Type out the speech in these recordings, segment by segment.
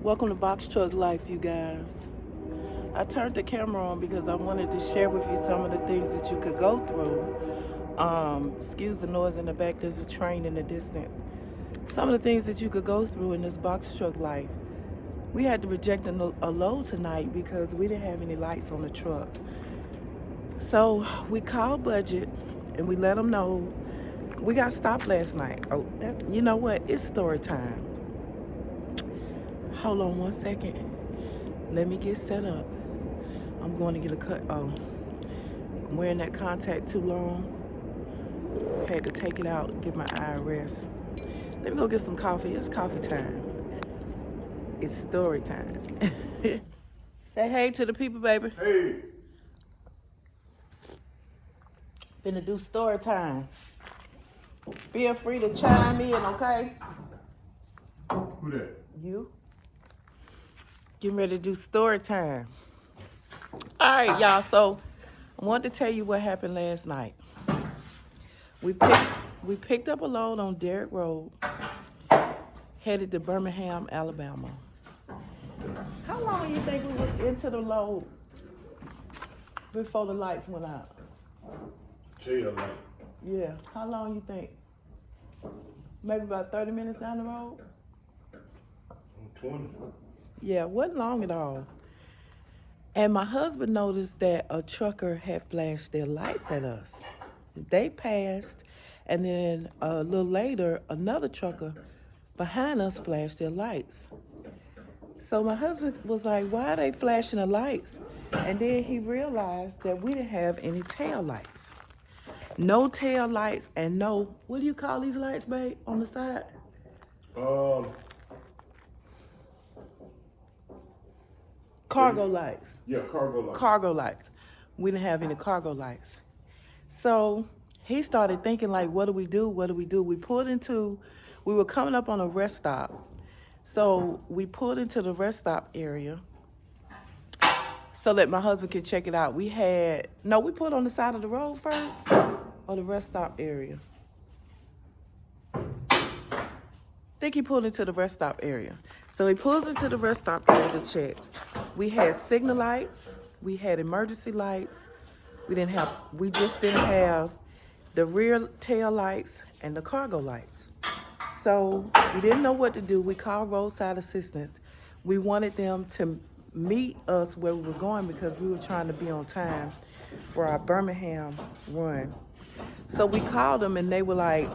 Welcome to Boxtruck Life, you guys. I turned the camera on because I wanted to share with you some of the things that you could go through. Excuse the noise in the back, there's a train in the distance. Some of the things that you could go through in this Boxtruck life. We had to reject a load tonight because we didn't have any lights on the truck. So we called Budget and we let them know we got stopped last night. Oh, you know what? It's story time. Hold on one second. Let me get set up. I'm going to get a cut. Oh, I'm wearing that contact too long. Had to take it out, give my eye a rest. Let me go get some coffee. It's coffee time. It's story time. Say hey to the people, baby. Hey. Finna do story time. Feel free to chime in, okay? Who that? You. Getting ready to do story time. All right, y'all. So I wanted to tell you what happened last night. We picked up a load on Derrick Road, headed to Birmingham, Alabama. How long do you think we was into the load before the lights went out? Tail light. Yeah. How long you think? Maybe about 30 minutes down the road? 20. Yeah, wasn't long at all. And my husband noticed that a trucker had flashed their lights at us. They passed, and then a little later, another trucker behind us flashed their lights. So my husband was like, why are they flashing the lights? And then he realized that we didn't have any tail lights. No tail lights and no, what do you call these lights, babe, on the side? Cargo lights. Yeah, cargo lights. Cargo lights. We didn't have any cargo lights. So he started thinking like, what do we do? What do we do? We were coming up on a rest stop. So we pulled into the rest stop area so that my husband could check it out. We pulled on the side of the road first or the rest stop area. I think he pulled into the rest stop area. So he pulls into the rest stop area to check. We had signal lights, we had emergency lights, we just didn't have the rear tail lights and the cargo lights. So we didn't know what to do. We called roadside assistance. We wanted them to meet us where we were going because we were trying to be on time for our Birmingham run. So we called them and they were like,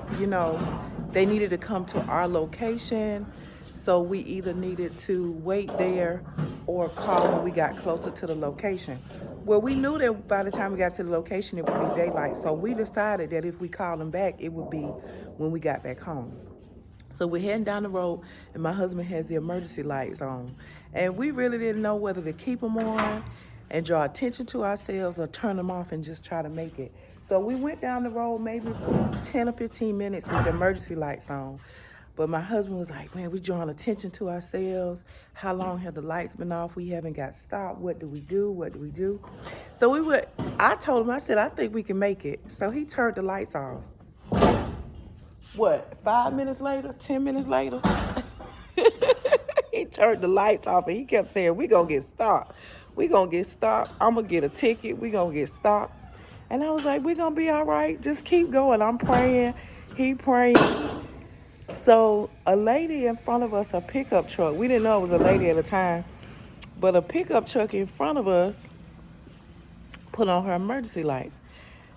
they needed to come to our location. So we either needed to wait there or call when we got closer to the location. Well, we knew that by the time we got to the location, it would be daylight. So we decided that if we called them back, it would be when we got back home. So we're heading down the road, and my husband has the emergency lights on. And we really didn't know whether to keep them on and draw attention to ourselves or turn them off and just try to make it. So we went down the road maybe 10 or 15 minutes with the emergency lights on. But my husband was like, man, we're drawing attention to ourselves. How long have the lights been off? We haven't got stopped. What do we do? What do we do? So I told him, I said, I think we can make it. So he turned the lights off. What, 5 minutes later, 10 minutes later? He turned the lights off and he kept saying, we gonna get stopped. We gonna get stopped. I'm gonna get a ticket. We gonna get stopped. And I was like, we gonna be all right. Just keep going. I'm praying. He praying. So a lady in front of us, a pickup truck, we didn't know it was a lady at the time, but a pickup truck in front of us put on her emergency lights.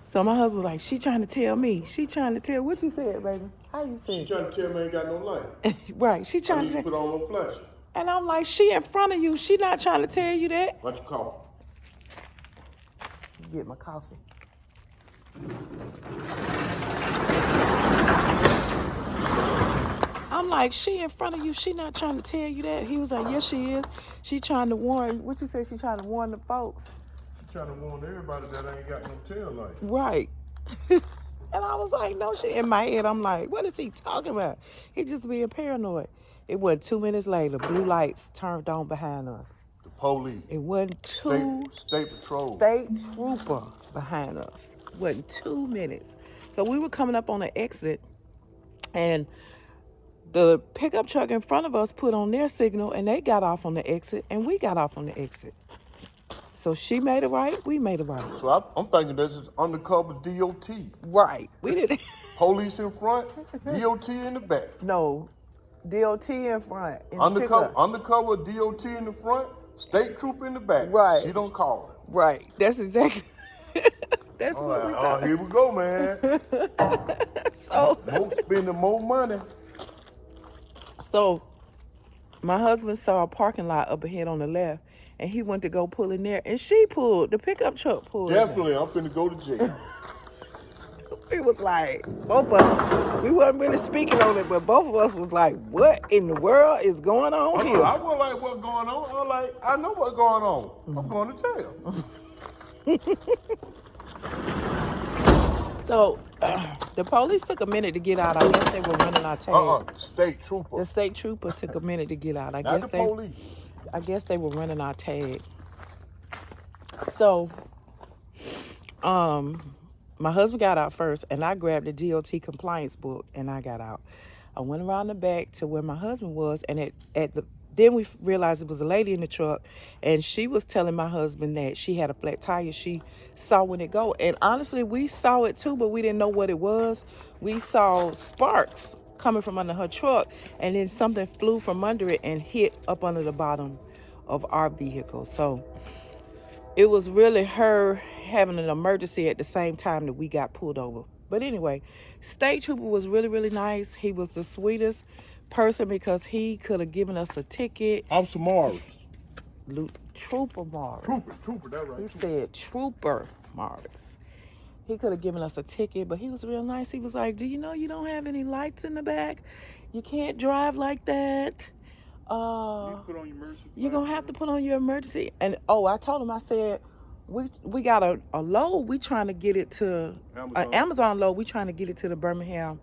So my husband was like, she trying to tell me. What you said, baby? How you said? She trying to tell me I ain't got no light. Right, she trying to say. Put on no flash. And I'm like, she in front of you. She not trying to tell you that. Why you call? Get my coffee. I'm like, she in front of you. She not trying to tell you that. He was like, yes, she is. She trying to warn. What you say? She trying to warn the folks. Trying to warn everybody that I ain't got no tail light. Right. And I was like, no shit. In my head, I'm like, what is he talking about? He just being paranoid. It wasn't 2 minutes later, blue lights turned on behind us. The police. It wasn't State patrol. State trooper behind us. It wasn't 2 minutes. So we were coming up on the exit, and The pickup truck in front of us put on their signal, and they got off on the exit, and we got off on the exit. So she made it right, we made it right. So I'm thinking this is undercover DOT. Right. We didn't. Police in front, DOT in the back. No. DOT in front. In the Undercover pickup. DOT in the front, state trooper in the back. Right. She don't call it. Right. That's exactly. That's what we thought. Here we go, man. So. Spending more money. So, my husband saw a parking lot up ahead on the left, and he went to go pull in there, and she pulled. The pickup truck pulled. Definitely, I'm finna go to jail. It was like, both of us, we wasn't really speaking on it, but both of us was like, what in the world is going on here? I was like, what's going on? I was like, I know what's going on. I'm going to jail. So, the police took a minute to get out. I guess they were running our tag. State trooper. The state trooper took a minute to get out. Not the police. I guess they were running our tag. So, my husband got out first, and I grabbed the DOT compliance book, and I got out. I went around the back to where my husband was, and then we realized it was a lady in the truck, and she was telling my husband that she had a flat tire. She saw when it go, and honestly, we saw it too, but we didn't know what it was. We saw sparks coming from under her truck, and then something flew from under it and hit up under the bottom of our vehicle. So it was really her having an emergency at the same time that we got pulled over. But anyway, state trooper was really, really nice. He was the sweetest person because he could have given us a ticket. Officer Morris. Trooper Morris. Trooper, that's right. He said Trooper Morris. He could have given us a ticket, but he was real nice. He was like, do you know you don't have any lights in the back? You can't drive like that. You put on your emergency. You're going to have to put on your emergency. And, I told him, I said, we got a load. We trying to get it to an Amazon load. We trying to get it to the Birmingham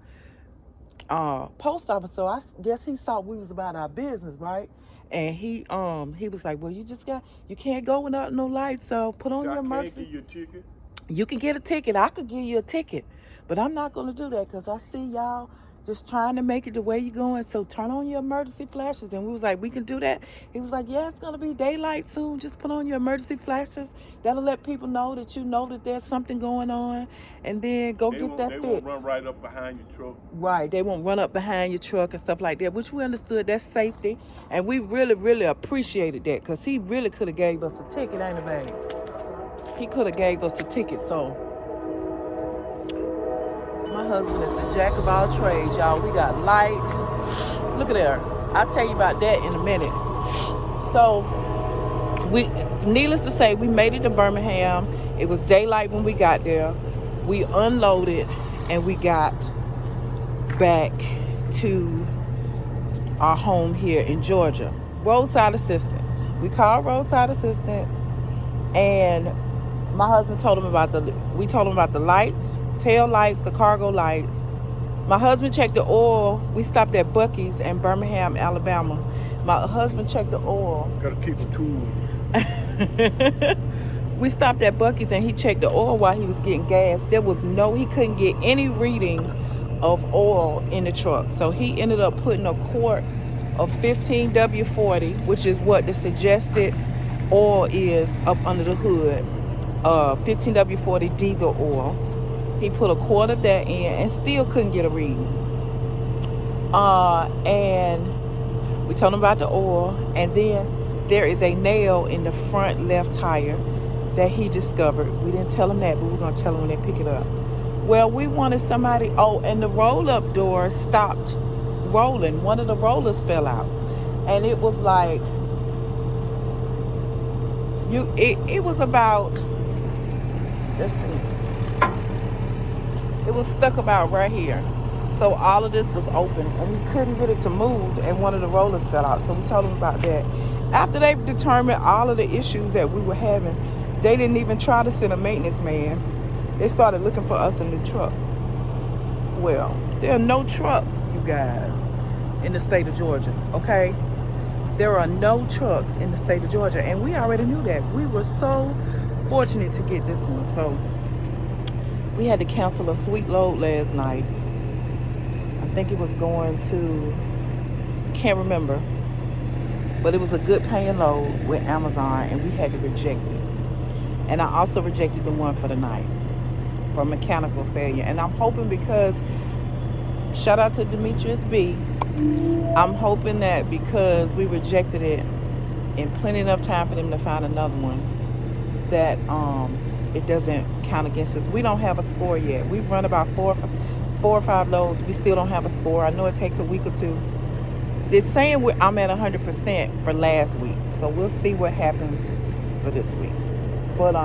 post office. So I guess he thought we was about our business, right? And he was like, well, you can't go without no lights, so put on your emergency. I can't give you a ticket? You can get a ticket. I could give you a ticket, but I'm not going to do that because I see y'all just trying to make it the way you're going. So turn on your emergency flashes. And we was like, we can do that. He was like, yeah, it's going to be daylight soon. Just put on your emergency flashes. That'll let people know that there's something going on. And then get that fixed. They won't run right up behind your truck. Right. They won't run up behind your truck and stuff like that, which we understood. That's safety. And we really, really appreciated that because he really could have gave us a ticket, ain't it, babe? He could have gave us a ticket. So my husband is the jack of all trades, y'all. We got lights. Look at there. I'll tell you about that in a minute. So, needless to say, we made it to Birmingham. It was daylight when we got there. We unloaded and we got back to our home here in Georgia. Roadside assistance. We called roadside assistance, and my husband told him about the lights. Tail lights, the cargo lights. My husband checked the oil. We stopped at Buc-ee's in Birmingham, Alabama. My husband checked the oil. Gotta keep it cool. We stopped at Buc-ee's and he checked the oil while he was getting gas. He couldn't get any reading of oil in the truck. So he ended up putting a quart of 15W40, which is what the suggested oil is up under the hood. 15W40 diesel oil. He put a quart of that in and still couldn't get a reading. And we told him about the oil. And then there is a nail in the front left tire that he discovered. We didn't tell him that, but we're going to tell him when they pick it up. Well, we wanted somebody... and the roll-up door stopped rolling. One of the rollers fell out. And it was like... It was about... Let's see. It was stuck about right here. So all of this was open and he couldn't get it to move and one of the rollers fell out. So we told him about that. After they determined all of the issues that we were having, they didn't even try to send a maintenance man. They started looking for us a new truck. Well, there are no trucks, you guys, in the state of Georgia, okay? There are no trucks in the state of Georgia, and we already knew that. We were so fortunate to get this one. So we had to cancel a sweet load last night. I think it was going to can't remember, but it was a good paying load with Amazon, and we had to reject it. And I also rejected the one for the night for mechanical failure. And I'm hoping, because shout out to Demetrius B, I'm hoping that because we rejected it in plenty enough time for them to find another one, that it doesn't count against us. We don't have a score yet. We've run about four or five loads. We still don't have a score. I know it takes a week or two. It's saying I'm at 100% for last week, so we'll see what happens for this week. But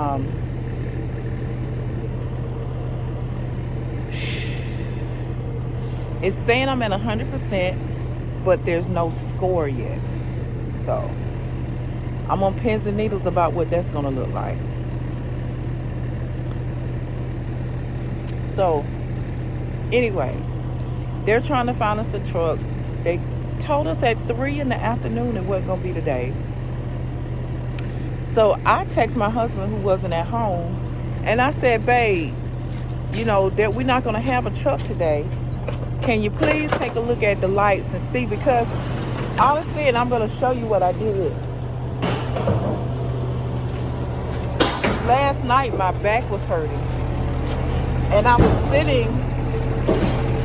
it's saying I'm at 100%, but there's no score yet. So I'm on pins and needles about what that's gonna look like. So anyway, they're trying to find us a truck. They told us at 3 in the afternoon it wasn't gonna be today. So I text my husband, who wasn't at home, and I said, babe, you know that we're not gonna have a truck today. Can you please take a look at the lights and see? Because honestly, and I'm gonna show you what I did. Last night my back was hurting, and I was sitting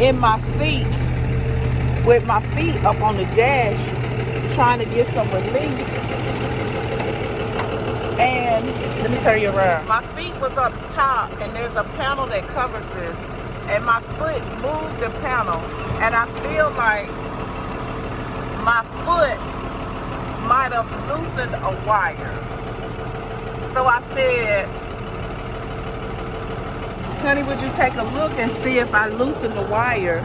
in my seat with my feet up on the dash trying to get some relief. And let me turn you around. My feet was up top, and there's a panel that covers this, and my foot moved the panel, and I feel like my foot might have loosened a wire. So I said, honey, would you take a look and see if I loosen the wire?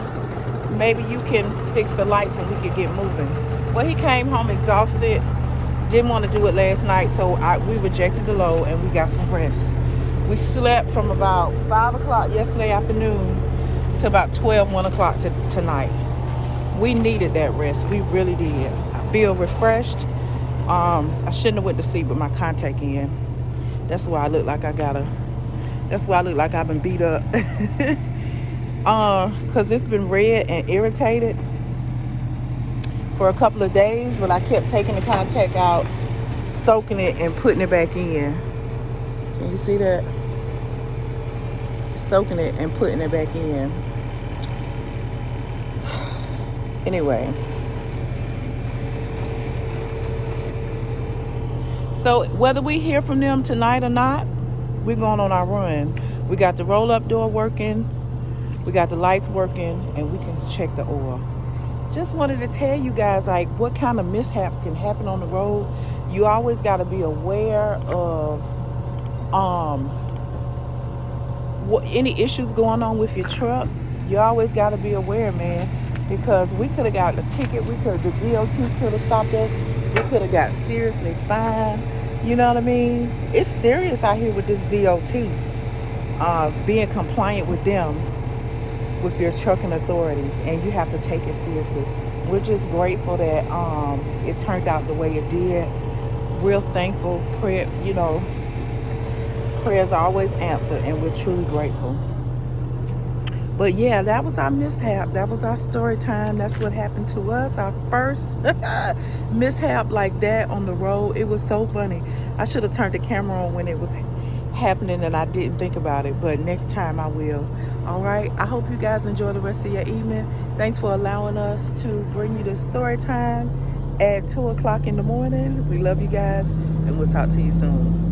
Maybe you can fix the lights and we could get moving. Well, he came home exhausted, didn't want to do it last night, so we rejected the load and we got some rest. We slept from about 5 o'clock yesterday afternoon to about 1 o'clock tonight. We needed that rest. We really did. I feel refreshed. I shouldn't have went to sleep with my contact in. That's why I look like that's why I look like I've been beat up. Because it's been red and irritated for a couple of days, but I kept taking the contact out, soaking it, and putting it back in. Can you see that? Soaking it and putting it back in. Anyway. So whether we hear from them tonight or not, we're going on our run. We got the roll-up door working. We got the lights working, and we can check the oil. Just wanted to tell you guys, like, what kind of mishaps can happen on the road. You always got to be aware of any issues going on with your truck. You always got to be aware, man, because we could have got a ticket. The DOT could have stopped us. We could have got seriously fined. You know what I mean? It's serious out here with this DOT. Being compliant with them, with your trucking authorities, and you have to take it seriously. We're just grateful that it turned out the way it did. Real thankful. Prayers are always answered, and we're truly grateful. But yeah, that was our mishap. That was our story time. That's what happened to us. Our first mishap like that on the road. It was so funny. I should have turned the camera on when it was happening and I didn't think about it, but next time I will. All right, I hope you guys enjoy the rest of your evening. Thanks for allowing us to bring you this story time at 2 o'clock in the morning. We love you guys, and we'll talk to you soon.